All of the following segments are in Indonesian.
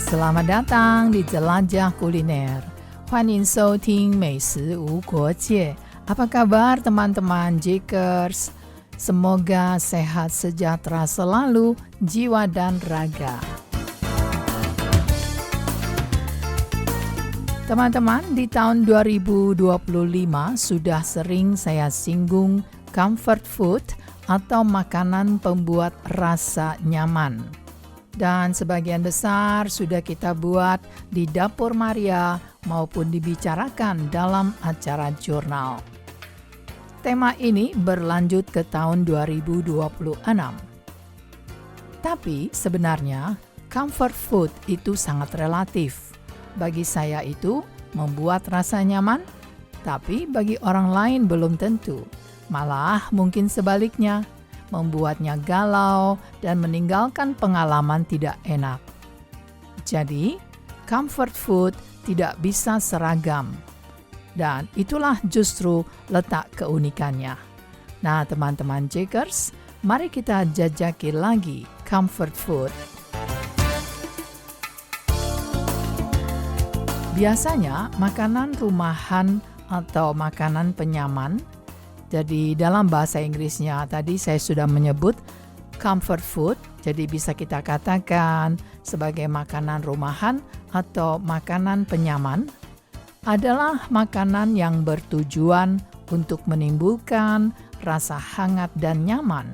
Selamat datang di Jelajah Kuliner. 欢迎收听美食无国界. Apa kabar teman-teman Jakers? Semoga sehat sejahtera selalu jiwa dan raga. Teman-teman, di tahun 2025 sudah sering saya singgung comfort food atau makanan pembuat rasa nyaman. Dan sebagian besar sudah kita buat di Dapur Maria maupun dibicarakan dalam acara jurnal. Tema ini berlanjut ke tahun 2026. Tapi sebenarnya comfort food itu sangat relatif. Bagi saya itu membuat rasa nyaman, tapi bagi orang lain belum tentu. Malah mungkin sebaliknya, membuatnya galau dan meninggalkan pengalaman tidak enak. Jadi, comfort food tidak bisa seragam. Dan itulah justru letak keunikannya. Nah, teman-teman Jakers, mari kita jajaki lagi comfort food. Biasanya, makanan rumahan atau makanan penyaman. Jadi dalam bahasa Inggrisnya tadi saya sudah menyebut comfort food, jadi bisa kita katakan sebagai makanan rumahan atau makanan penyaman, adalah makanan yang bertujuan untuk menimbulkan rasa hangat dan nyaman,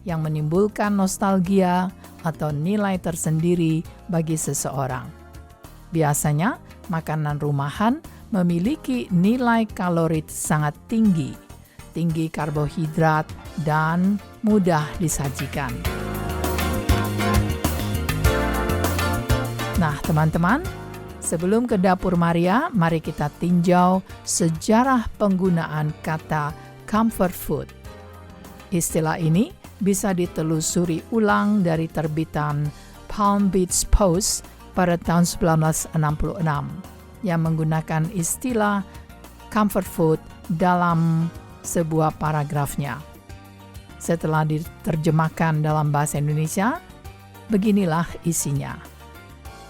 yang menimbulkan nostalgia atau nilai tersendiri bagi seseorang. Biasanya, makanan rumahan memiliki nilai kalori sangat tinggi karbohidrat, dan mudah disajikan. Nah, teman-teman, sebelum ke Dapur Maria, mari kita tinjau sejarah penggunaan kata comfort food. Istilah ini bisa ditelusuri ulang dari terbitan Palm Beach Post pada tahun 1966 yang menggunakan istilah comfort food dalam sebuah paragrafnya. Setelah diterjemahkan dalam bahasa Indonesia, beginilah isinya.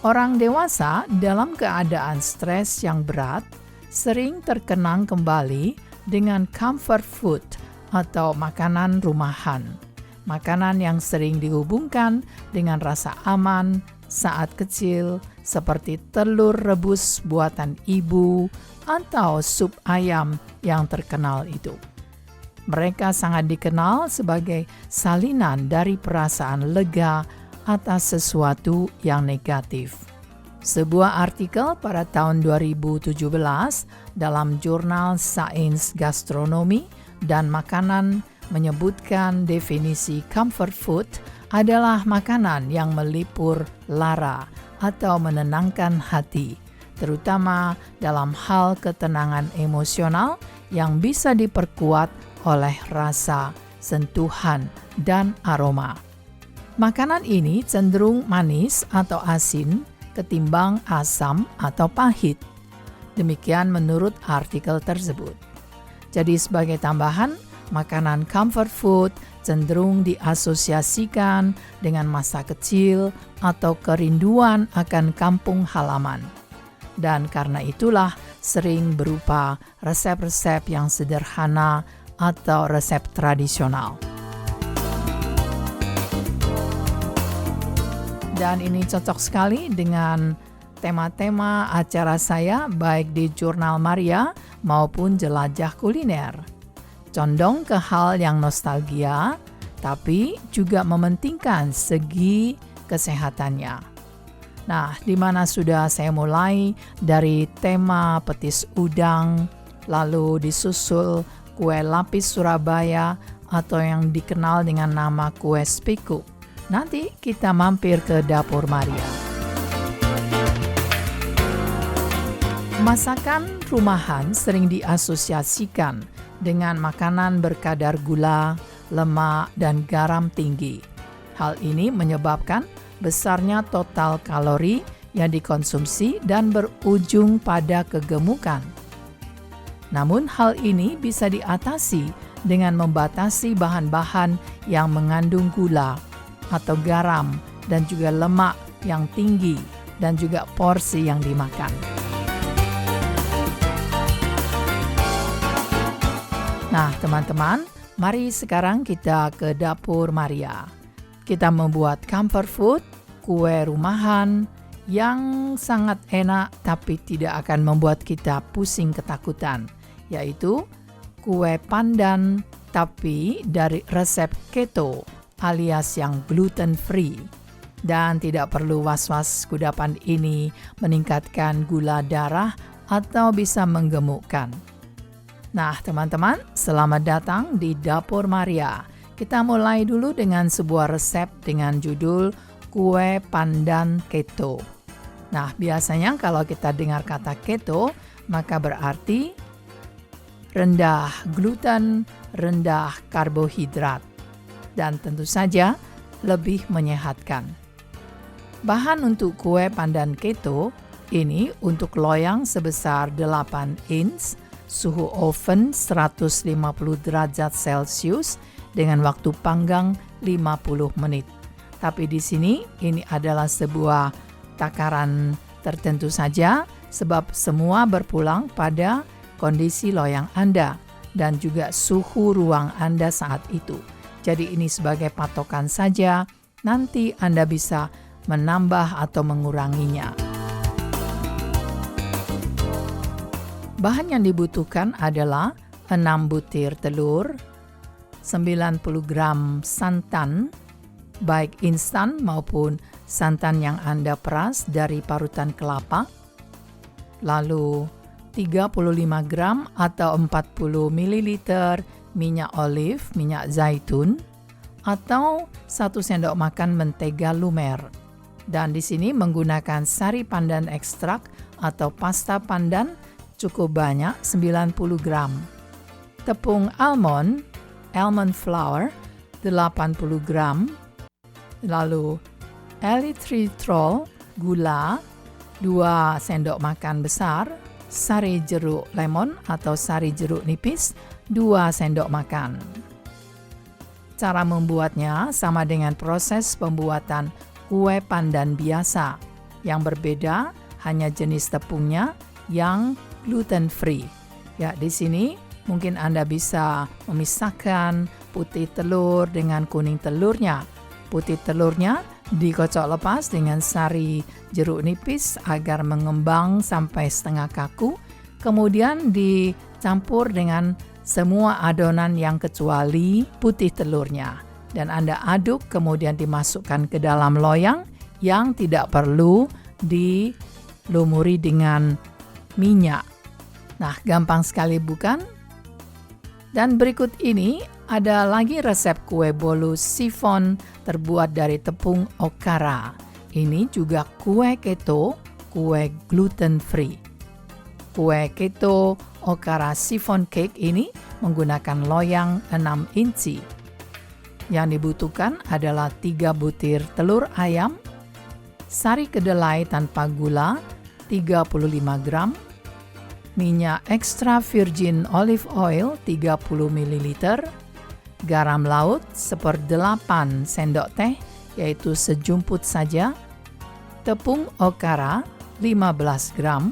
Orang dewasa dalam keadaan stres yang berat sering terkenang kembali dengan comfort food atau makanan rumahan. Makanan yang sering dihubungkan dengan rasa aman saat kecil seperti telur rebus buatan ibu atau sup ayam yang terkenal itu. Mereka sangat dikenal sebagai salinan dari perasaan lega atas sesuatu yang negatif. Sebuah artikel pada tahun 2017 dalam jurnal Sains Gastronomi dan Makanan menyebutkan definisi comfort food adalah makanan yang melipur lara atau menenangkan hati, terutama dalam hal ketenangan emosional yang bisa diperkuat oleh rasa, sentuhan, dan aroma. Makanan ini cenderung manis atau asin ketimbang asam atau pahit. Demikian menurut artikel tersebut. Jadi sebagai tambahan, makanan comfort food cenderung diasosiasikan dengan masa kecil atau kerinduan akan kampung halaman. Dan karena itulah sering berupa resep-resep yang sederhana atau resep tradisional. Dan ini cocok sekali dengan tema-tema acara saya baik di Jurnal Maria maupun Jelajah Kuliner. Condong ke hal yang nostalgia, tapi juga mementingkan segi kesehatannya. Nah, di mana sudah saya mulai dari tema petis udang, lalu disusul kue lapis Surabaya atau yang dikenal dengan nama kue spiku. Nanti kita mampir ke Dapur Maria. Masakan rumahan sering diasosiasikan dengan makanan berkadar gula, lemak, dan garam tinggi. Hal ini menyebabkan besarnya total kalori yang dikonsumsi dan berujung pada kegemukan. Namun hal ini bisa diatasi dengan membatasi bahan-bahan yang mengandung gula atau garam dan juga lemak yang tinggi dan juga porsi yang dimakan. Nah, teman-teman, mari sekarang kita ke dapur Maria. Kita membuat comfort food, kue rumahan yang sangat enak tapi tidak akan membuat kita pusing ketakutan, yaitu kue pandan tapi dari resep keto alias yang gluten free. Dan tidak perlu was-was kudapan ini meningkatkan gula darah atau bisa menggemukkan. Nah, teman-teman, selamat datang di Dapur Maria. Kita mulai dulu dengan sebuah resep dengan judul kue pandan keto. Nah, biasanya kalau kita dengar kata keto, maka berarti rendah gluten, rendah karbohidrat, dan tentu saja lebih menyehatkan. Bahan untuk kue pandan keto ini untuk loyang sebesar 8 inch, suhu oven 150 derajat Celcius dengan waktu panggang 50 menit. Tapi di sini ini adalah sebuah takaran tertentu saja sebab semua berpulang pada kondisi loyang Anda dan juga suhu ruang Anda saat itu. Jadi ini sebagai patokan saja, nanti Anda bisa menambah atau menguranginya. Bahan yang dibutuhkan adalah 6 butir telur, 90 gram santan, baik instan maupun santan yang Anda peras dari parutan kelapa, lalu 35 gram atau 40 ml minyak olive, minyak zaitun, atau 1 sendok makan mentega lumer. Dan di sini menggunakan sari pandan ekstrak atau pasta pandan cukup banyak 90 gram. Tepung almond flour 80 gram. Lalu erythritol gula 2 sendok makan besar, sari jeruk lemon atau sari jeruk nipis 2 sendok makan. Cara membuatnya sama dengan proses pembuatan kue pandan biasa. Yang berbeda hanya jenis tepungnya yang gluten free. Ya, di sini mungkin Anda bisa memisahkan putih telur dengan kuning telurnya. Putih telurnya dikocok lepas dengan sari jeruk nipis agar mengembang sampai setengah kaku. Kemudian dicampur dengan semua adonan yang kecuali putih telurnya. Dan Anda aduk kemudian dimasukkan ke dalam loyang yang tidak perlu dilumuri dengan minyak. Nah, gampang sekali bukan? Dan berikut ini ada lagi resep kue bolu sifon terbuat dari tepung okara. Ini juga kue keto, kue gluten free. Kue keto okara sifon cake ini menggunakan loyang 6 inci. Yang dibutuhkan adalah 3 butir telur ayam, sari kedelai tanpa gula 35 gram, minyak extra virgin olive oil 30 ml, garam laut 1/8 sendok teh, yaitu sejumput saja, tepung okara 15 gram,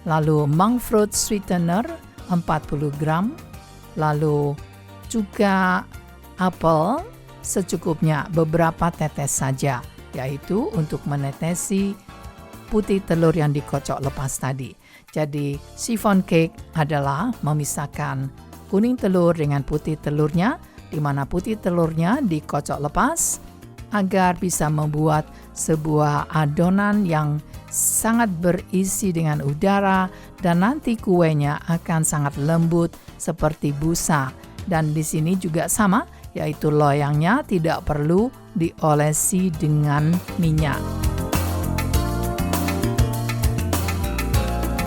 lalu monk fruit sweetener 40 gram, lalu cuka apel secukupnya beberapa tetes saja, yaitu untuk menetesi putih telur yang dikocok lepas tadi. Jadi, chiffon cake adalah memisahkan kuning telur dengan putih telurnya, di mana putih telurnya dikocok lepas agar bisa membuat sebuah adonan yang sangat berisi dengan udara dan nanti kuenya akan sangat lembut seperti busa. Dan di sini juga sama, yaitu loyangnya tidak perlu diolesi dengan minyak.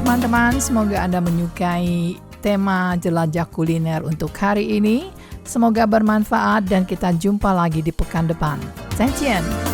Teman-teman, semoga Anda menyukai tema jelajah kuliner untuk hari ini. Semoga bermanfaat dan kita jumpa lagi di pekan depan. 再见。